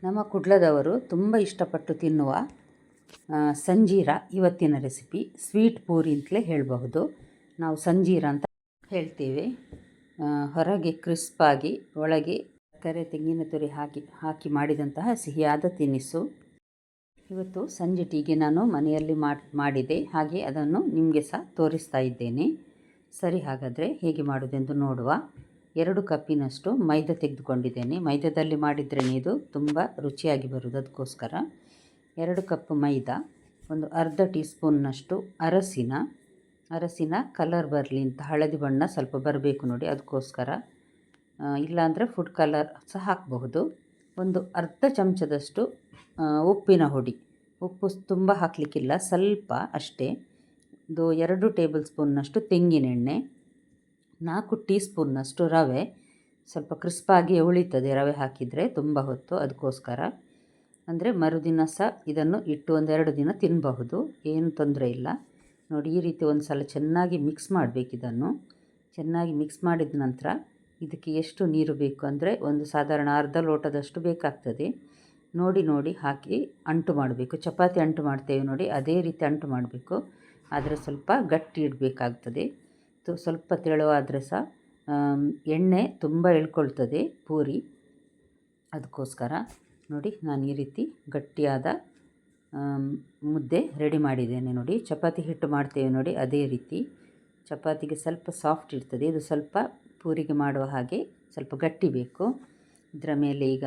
ನಮ್ಮ ಕುಡ್ಲದವರು ತುಂಬ ಇಷ್ಟಪಟ್ಟು ತಿನ್ನುವ ಸಂಜೀರ ಇವತ್ತಿನ ರೆಸಿಪಿ. ಸ್ವೀಟ್ ಪೂರಿ ಅಂತಲೇ ಹೇಳಬಹುದು. ನಾವು ಸಂಜೀರ ಅಂತ ಹೇಳ್ತೇವೆ. ಹೊರಗೆ ಕ್ರಿಸ್ಪಾಗಿ ಒಳಗೆ ಸಕ್ಕರೆ ತೆಂಗಿನ ತುರಿ ಹಾಕಿ ಮಾಡಿದಂತಹ ಸಿಹಿಯಾದ ತಿನಿಸು. ಇವತ್ತು ಸಂಜೆ ಟೀಗೆ ನಾನು ಮನೆಯಲ್ಲಿ ಮಾಡಿದೆ, ಹಾಗೆ ಅದನ್ನು ನಿಮಗೆ ಸಹ ತೋರಿಸ್ತಾ ಇದ್ದೇನೆ. ಸರಿ, ಹಾಗಾದರೆ ಹೇಗೆ ಮಾಡೋದೆಂದು ನೋಡುವ. 2 ಕಪ್ಪಿನಷ್ಟು ಮೈದಾ ತೆಗೆದುಕೊಂಡಿದ್ದೇನೆ. ಮೈದಾದಲ್ಲಿ ಮಾಡಿದ್ರೇ ಇದು ತುಂಬ ರುಚಿಯಾಗಿ ಬರುವುದು. ಅದಕ್ಕೋಸ್ಕರ 2 ಕಪ್ ಮೈದಾ, ಒಂದು ಅರ್ಧ ಟೀ ಸ್ಪೂನ್ನಷ್ಟು ಅರಸಿನ ಕಲರ್ ಬರಲಿ ಅಂತ, ಹಳದಿ ಬಣ್ಣ ಸ್ವಲ್ಪ ಬರಬೇಕು ನೋಡಿ, ಅದಕ್ಕೋಸ್ಕರ. ಇಲ್ಲಾಂದರೆ ಫುಡ್ ಕಲರ್ ಸಹ ಹಾಕಬಹುದು. ಒಂದು ಅರ್ಧ ಚಮಚದಷ್ಟು ಉಪ್ಪಿನ ಹುಡಿ. ಉಪ್ಪು ತುಂಬ ಹಾಕಲಿಕ್ಕಿಲ್ಲ, ಸ್ವಲ್ಪ ಅಷ್ಟೇ. 2 ಟೇಬಲ್ ಸ್ಪೂನ್ನಷ್ಟು ತೆಂಗಿನೆಣ್ಣೆ, 4 ಟೀ ಸ್ಪೂನ್ನಷ್ಟು ರವೆ. ಸ್ವಲ್ಪ ಕ್ರಿಸ್ಪಾಗಿ ಉಳಿತದೆ ರವೆ ಹಾಕಿದರೆ ತುಂಬ ಹೊತ್ತು, ಅದಕ್ಕೋಸ್ಕರ. ಅಂದರೆ ಮರುದಿನ ಸಹ ಇದನ್ನು ಇಟ್ಟು 1-2 ದಿನ ತಿನ್ನಬಹುದು, ಏನು ತೊಂದರೆ ಇಲ್ಲ. ನೋಡಿ, ಈ ರೀತಿ ಒಂದು ಸಲ ಚೆನ್ನಾಗಿ ಮಿಕ್ಸ್ ಮಾಡಬೇಕು. ಇದನ್ನು ಚೆನ್ನಾಗಿ ಮಿಕ್ಸ್ ಮಾಡಿದ ನಂತರ ಇದಕ್ಕೆ ಎಷ್ಟು ನೀರು ಬೇಕು ಅಂದರೆ ಒಂದು ಸಾಧಾರಣ ಅರ್ಧ ಲೋಟದಷ್ಟು ಬೇಕಾಗ್ತದೆ. ನೋಡಿ ಹಾಕಿ ಅಂಟು ಮಾಡಬೇಕು. ಚಪಾತಿ ಅಂಟು ಮಾಡ್ತೇವೆ ನೋಡಿ, ಅದೇ ರೀತಿ ಅಂಟು ಮಾಡಬೇಕು. ಆದರೆ ಸ್ವಲ್ಪ ಗಟ್ಟಿ ಇಡಬೇಕಾಗ್ತದೆ. ಸ್ವಲ್ಪ ತೆಳುವಾದರೆ ಸಹ ಎಣ್ಣೆ ತುಂಬ ಎಳ್ಕೊಳ್ತದೆ ಪೂರಿ, ಅದಕ್ಕೋಸ್ಕರ. ನೋಡಿ, ನಾನು ಈ ರೀತಿ ಗಟ್ಟಿಯಾದ ಮುದ್ದೆ ರೆಡಿ ಮಾಡಿದ್ದೇನೆ ನೋಡಿ. ಚಪಾತಿ ಹಿಟ್ಟು ಮಾಡ್ತೇವೆ ನೋಡಿ, ಅದೇ ರೀತಿ. ಚಪಾತಿಗೆ ಸ್ವಲ್ಪ ಸಾಫ್ಟ್ ಇರ್ತದೆ, ಇದು ಸ್ವಲ್ಪ ಪೂರಿಗೆ ಮಾಡುವ ಹಾಗೆ ಸ್ವಲ್ಪ ಗಟ್ಟಿ ಬೇಕು. ಇದರ ಮೇಲೆ ಈಗ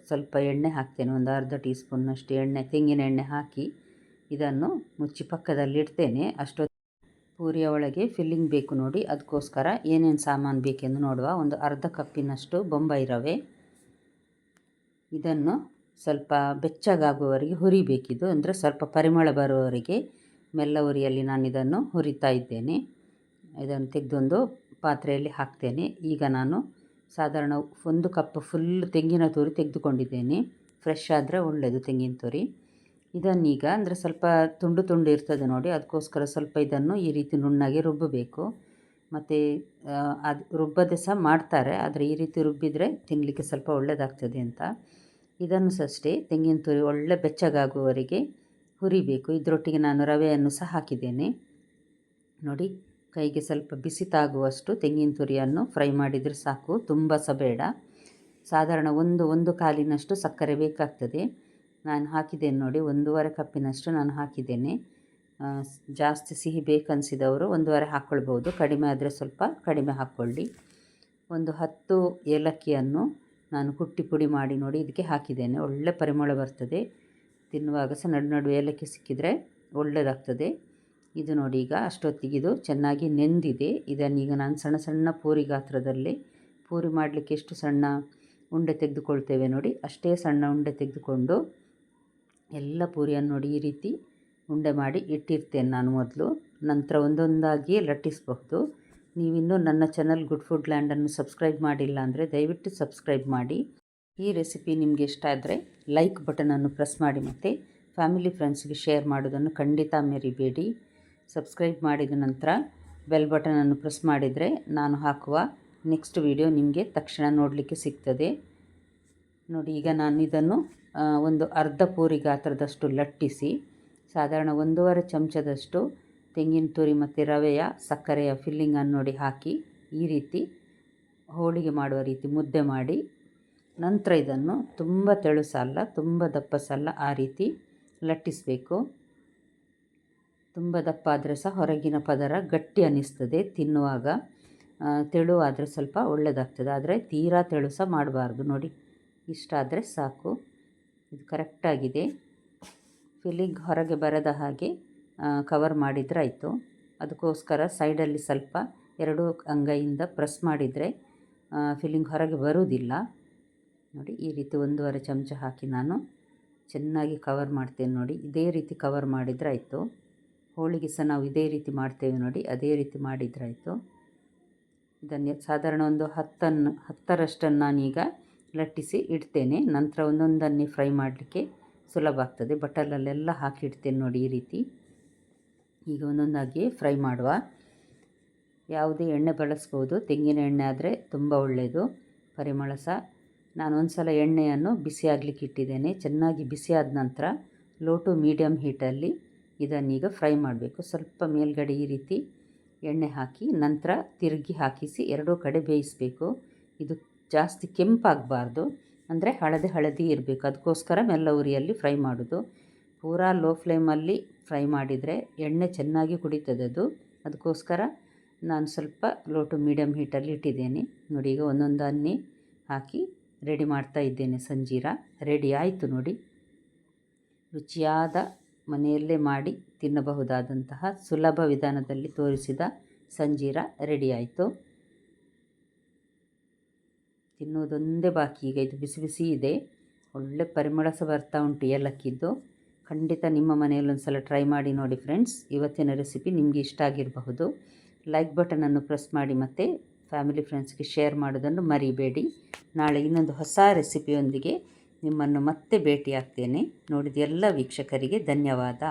ಸ್ವಲ್ಪ ಎಣ್ಣೆ ಹಾಕ್ತೇನೆ, ಒಂದು ಅರ್ಧ ಟೀ ಸ್ಪೂನ್ನಷ್ಟು ಎಣ್ಣೆ, ತೆಂಗಿನ ಎಣ್ಣೆ ಹಾಕಿ ಇದನ್ನು ಮುಚ್ಚಿ ಪಕ್ಕದಲ್ಲಿ ಇಡ್ತೇನೆ. ಅಷ್ಟೊತ್ತು ಪೂರಿಯ ಒಳಗೆ ಫಿಲ್ಲಿಂಗ್ ಬೇಕು ನೋಡಿ, ಅದಕ್ಕೋಸ್ಕರ ಏನೇನು ಸಾಮಾನು ಬೇಕೆಂದು ನೋಡುವ. ಒಂದು ಅರ್ಧ ಕಪ್ಪಿನಷ್ಟು ಬೊಂಬೈ ರವೆ. ಇದನ್ನು ಸ್ವಲ್ಪ ಬೆಚ್ಚಗಾಗುವವರೆಗೆ ಹುರಿಬೇಕಿದು, ಅಂದರೆ ಸ್ವಲ್ಪ ಪರಿಮಳ ಬರುವವರೆಗೆ ಮೆಲ್ಲ ಉರಿಯಲ್ಲಿ ನಾನು ಇದನ್ನು ಹುರಿತಾ ಇದ್ದೇನೆ. ಇದನ್ನು ತೆಗೆದೊಂದು ಪಾತ್ರೆಯಲ್ಲಿ ಹಾಕ್ತೇನೆ. ಈಗ ನಾನು ಸಾಧಾರಣ 1 ಕಪ್ ಫುಲ್ ತೆಂಗಿನ ತುರಿ ತೆಗೆದುಕೊಂಡಿದ್ದೇನೆ. ಫ್ರೆಶ್ ಆದರೆ ಒಳ್ಳೆಯದು ತೆಂಗಿನ ತುರಿ. ಇದನ್ನೀಗ, ಅಂದರೆ ಸ್ವಲ್ಪ ತುಂಡು ಇರ್ತದೆ ನೋಡಿ, ಅದಕ್ಕೋಸ್ಕರ ಸ್ವಲ್ಪ ಇದನ್ನು ಈ ರೀತಿ ನುಣ್ಣಗೆ ರುಬ್ಬಬೇಕು. ಮತ್ತು ಅದು ರುಬ್ಬದೆ ಸಹ ಮಾಡ್ತಾರೆ, ಆದರೆ ಈ ರೀತಿ ರುಬ್ಬಿದರೆ ತಿನ್ನಲಿಕ್ಕೆ ಸ್ವಲ್ಪ ಒಳ್ಳೆಯದಾಗ್ತದೆ ಅಂತ. ಇದನ್ನು ಸಹ ಅಷ್ಟೇ, ತೆಂಗಿನ ತುರಿ ಒಳ್ಳೆ ಬೆಚ್ಚಗಾಗುವವರೆಗೆ ಹುರಿಬೇಕು. ಇದರೊಟ್ಟಿಗೆ ನಾನು ರವೆಯನ್ನು ಸಹ ಹಾಕಿದ್ದೇನೆ ನೋಡಿ. ಕೈಗೆ ಸ್ವಲ್ಪ ಬಿಸಿ ತಾಗುವಷ್ಟು ತೆಂಗಿನ ತುರಿಯನ್ನು ಫ್ರೈ ಮಾಡಿದರೆ ಸಾಕು, ತುಂಬ ಸಹ ಬೇಡ. ಸಾಧಾರಣ ಒಂದು ಕಾಲಿನಷ್ಟು ಸಕ್ಕರೆ ಬೇಕಾಗ್ತದೆ. ನಾನು ಹಾಕಿದ್ದೇನೆ ನೋಡಿ, 1.5 ಕಪ್ಪಿನಷ್ಟು ನಾನು ಹಾಕಿದ್ದೇನೆ. ಜಾಸ್ತಿ ಸಿಹಿ ಬೇಕನ್ನಿಸಿದವರು 1.5 ಹಾಕ್ಕೊಳ್ಬೋದು, ಕಡಿಮೆ ಆದರೆ ಸ್ವಲ್ಪ ಕಡಿಮೆ ಹಾಕ್ಕೊಳ್ಳಿ. ಒಂದು 10 ಏಲಕ್ಕಿಯನ್ನು ನಾನು ಕುಟ್ಟಿ ಪುಡಿ ಮಾಡಿ ನೋಡಿ ಇದಕ್ಕೆ ಹಾಕಿದ್ದೇನೆ. ಒಳ್ಳೆ ಪರಿಮಳ ಬರ್ತದೆ. ತಿನ್ನುವಾಗ ಸಹ ನಡು ಏಲಕ್ಕಿ ಸಿಕ್ಕಿದರೆ ಒಳ್ಳೆಯದಾಗ್ತದೆ. ಇದು ನೋಡಿ, ಈಗ ಅಷ್ಟೊತ್ತಿಗೆ ಇದು ಚೆನ್ನಾಗಿ ನೆಂದಿದೆ. ಇದನ್ನೀಗ ನಾನು ಸಣ್ಣ ಪೂರಿ ಗಾತ್ರದಲ್ಲಿ, ಪೂರಿ ಮಾಡಲಿಕ್ಕೆ ಎಷ್ಟು ಸಣ್ಣ ಉಂಡೆ ತೆಗೆದುಕೊಳ್ತೇವೆ ನೋಡಿ, ಅಷ್ಟೇ ಸಣ್ಣ ಉಂಡೆ ತೆಗೆದುಕೊಂಡು ಎಲ್ಲ ಪೂರಿಯನ್ನು ನೋಡಿ ಈ ರೀತಿ ಉಂಡೆ ಮಾಡಿ ಇಟ್ಟಿರ್ತೇನೆ ನಾನು ಮೊದಲು. ನಂತರ ಒಂದೊಂದಾಗಿಯೇ ಲಟ್ಟಿಸಬಹುದು. ನೀವಿನ್ನೂ ನನ್ನ ಚಾನಲ್ ಗುಡ್ ಫುಡ್ ಲ್ಯಾಂಡನ್ನು ಸಬ್ಸ್ಕ್ರೈಬ್ ಮಾಡಿಲ್ಲ ಅಂದರೆ ದಯವಿಟ್ಟು ಸಬ್ಸ್ಕ್ರೈಬ್ ಮಾಡಿ. ಈ ರೆಸಿಪಿ ನಿಮಗೆ ಇಷ್ಟ ಆದರೆ ಲೈಕ್ ಬಟನನ್ನು ಪ್ರೆಸ್ ಮಾಡಿ, ಮತ್ತು ಫ್ಯಾಮಿಲಿ ಫ್ರೆಂಡ್ಸ್ಗೆ ಶೇರ್ ಮಾಡೋದನ್ನು ಖಂಡಿತ ಮರಿಬೇಡಿ. ಸಬ್ಸ್ಕ್ರೈಬ್ ಮಾಡಿದ ನಂತರ ಬೆಲ್ ಬಟನನ್ನು ಪ್ರೆಸ್ ಮಾಡಿದರೆ ನಾನು ಹಾಕುವ ನೆಕ್ಸ್ಟ್ ವಿಡಿಯೋ ನಿಮಗೆ ತಕ್ಷಣ ನೋಡಲಿಕ್ಕೆ ಸಿಗ್ತದೆ ನೋಡಿ. ಈಗ ನಾನು ಇದನ್ನು ಒಂದು ಅರ್ಧ ಪೂರಿ ಗಾತ್ರದಷ್ಟು ಲಟ್ಟಿಸಿ, ಸಾಧಾರಣ 1.5 ಚಮಚದಷ್ಟು ತೆಂಗಿನ ತುರಿ ಮತ್ತು ರವೆಯ ಸಕ್ಕರೆಯ ಫಿಲ್ಲಿಂಗನ್ನು ನೋಡಿ ಹಾಕಿ ಈ ರೀತಿ ಹೋಳಿಗೆ ಮಾಡುವ ರೀತಿ ಮುದ್ದೆ ಮಾಡಿ, ನಂತರ ಇದನ್ನು ತುಂಬ ತೆಳುಸಲ್ಲ ತುಂಬ ದಪ್ಪಸಲ್ಲ, ಆ ರೀತಿ ಲಟ್ಟಿಸಬೇಕು. ತುಂಬ ದಪ್ಪ ಆದರೆ ಸಹ ಹೊರಗಿನ ಪದರ ಗಟ್ಟಿ ಅನ್ನಿಸ್ತದೆ ತಿನ್ನುವಾಗ. ತೆಳುವಾದರೆ ಸ್ವಲ್ಪ ಒಳ್ಳೆಯದಾಗ್ತದೆ, ಆದರೆ ತೀರಾ ತೆಳು ಸಹ ಮಾಡಬಾರ್ದು ನೋಡಿ. ಇಷ್ಟಾದರೆ ಸಾಕು, ಇದು ಕರೆಕ್ಟಾಗಿದೆ. ಫಿಲ್ಲಿಂಗ್ ಹೊರಗೆ ಬರದ ಹಾಗೆ ಕವರ್ ಮಾಡಿದರೆ ಆಯಿತು. ಅದಕ್ಕೋಸ್ಕರ ಸೈಡಲ್ಲಿ ಸ್ವಲ್ಪ 2 ಅಂಗೈಯಿಂದ ಪ್ರೆಸ್ ಮಾಡಿದರೆ ಫಿಲ್ಲಿಂಗ್ ಹೊರಗೆ ಬರುವುದಿಲ್ಲ ನೋಡಿ. ಈ ರೀತಿ 1.5 ಚಮಚ ಹಾಕಿ ನಾನು ಚೆನ್ನಾಗಿ ಕವರ್ ಮಾಡ್ತೇನೆ ನೋಡಿ. ಇದೇ ರೀತಿ ಕವರ್ ಮಾಡಿದರೆ ಆಯಿತು. ಹೋಳಿಗೆ ಸಹ ನಾವು ಇದೇ ರೀತಿ ಮಾಡ್ತೇವೆ ನೋಡಿ, ಅದೇ ರೀತಿ ಮಾಡಿದರೆ ಆಯಿತು. ಇದನ್ನು ಸಾಧಾರಣ ಒಂದು 10ರಷ್ಟನ್ನು ನಾನೀಗ ಲಟ್ಟಿಸಿ ಇಡ್ತೇನೆ. ನಂತರ ಒಂದೊಂದನ್ನೇ ಫ್ರೈ ಮಾಡಲಿಕ್ಕೆ ಸುಲಭ ಆಗ್ತದೆ. ಬಟಲಲ್ಲೆಲ್ಲ ಹಾಕಿಡ್ತೇನೆ ನೋಡಿ ಈ ರೀತಿ. ಈಗ ಒಂದೊಂದಾಗಿ ಫ್ರೈ ಮಾಡುವ. ಯಾವುದೇ ಎಣ್ಣೆ ಬಳಸ್ಬೋದು, ತೆಂಗಿನ ಎಣ್ಣೆ ಆದರೆ ತುಂಬ ಒಳ್ಳೆಯದು, ಪರಿಮಳ ಸಹ ನಾನು ಒಂದು ಸಲ ಎಣ್ಣೆಯನ್ನು ಬಿಸಿ ಆಗಲಿಕ್ಕೆ ಇಟ್ಟಿದ್ದೇನೆ. ಚೆನ್ನಾಗಿ ಬಿಸಿಯಾದ ನಂತರ ಲೋ ಟು ಮೀಡಿಯಮ್ ಹೀಟಲ್ಲಿ ಇದನ್ನೀಗ ಫ್ರೈ ಮಾಡಬೇಕು. ಸ್ವಲ್ಪ ಮೇಲ್ಗಡೆ ಈ ರೀತಿ ಎಣ್ಣೆ ಹಾಕಿ ನಂತರ ತಿರುಗಿ ಹಾಕಿಸಿ ಎರಡೂ ಕಡೆ ಬೇಯಿಸಬೇಕು. ಇದು ಜಾಸ್ತಿ ಕೆಂಪಾಗಬಾರ್ದು, ಅಂದರೆ ಹಳದಿ ಇರಬೇಕು. ಅದಕ್ಕೋಸ್ಕರ ಮೆಲ್ಲ ಉರಿಯಲ್ಲಿ ಫ್ರೈ ಮಾಡೋದು. ಪೂರಾ ಲೋ ಫ್ಲೇಮಲ್ಲಿ ಫ್ರೈ ಮಾಡಿದರೆ ಎಣ್ಣೆ ಚೆನ್ನಾಗಿ ಕುಡಿತದೆ ಅದು. ಅದಕ್ಕೋಸ್ಕರ ನಾನು ಸ್ವಲ್ಪ ಲೋ ಟು ಮೀಡಿಯಮ್ ಹೀಟಲ್ಲಿ ಇಟ್ಟಿದ್ದೇನೆ. ನೋಡಿ, ಈಗ ಒಂದೊಂದನ್ನೇ ಹಾಕಿ ರೆಡಿ ಮಾಡ್ತಾ ಇದ್ದೇನೆ. ಸಂಜೀರ ರೆಡಿ ಆಯಿತು ನೋಡಿ. ರುಚಿಯಾದ ಮನೆಯಲ್ಲೇ ಮಾಡಿ ತಿನ್ನಬಹುದಾದಂತಹ ಸುಲಭ ವಿಧಾನದಲ್ಲಿ ತೋರಿಸಿದ ಸಂಜೀರ ರೆಡಿ ಆಯಿತು. ತಿನ್ನುವುದೊಂದೇ ಬಾಕಿ. ಈಗ ಇದು ಬಿಸಿ ಬಿಸಿ ಇದೆ, ಒಳ್ಳೆ ಪರಿಮಳ ಸಹ ಬರ್ತಾ ಉಂಟು ಏಲಕ್ಕಿದ್ದು. ಖಂಡಿತ ನಿಮ್ಮ ಮನೆಯಲ್ಲಿ ಒಂದು ಸಲ ಟ್ರೈ ಮಾಡಿ ನೋಡಿ ಫ್ರೆಂಡ್ಸ್. ಇವತ್ತಿನ ರೆಸಿಪಿ ನಿಮಗೆ ಇಷ್ಟ ಆಗಿರಬಹುದು. ಲೈಕ್ ಬಟನನ್ನು ಪ್ರೆಸ್ ಮಾಡಿ ಮತ್ತು ಫ್ಯಾಮಿಲಿ ಫ್ರೆಂಡ್ಸ್ಗೆ ಶೇರ್ ಮಾಡೋದನ್ನು ಮರಿಬೇಡಿ. ನಾಳೆ ಇನ್ನೊಂದು ಹೊಸ ರೆಸಿಪಿಯೊಂದಿಗೆ ನಿಮ್ಮನ್ನು ಮತ್ತೆ ಭೇಟಿಯಾಗ್ತೇನೆ. ನೋಡಿದ ಎಲ್ಲ ವೀಕ್ಷಕರಿಗೆ ಧನ್ಯವಾದ.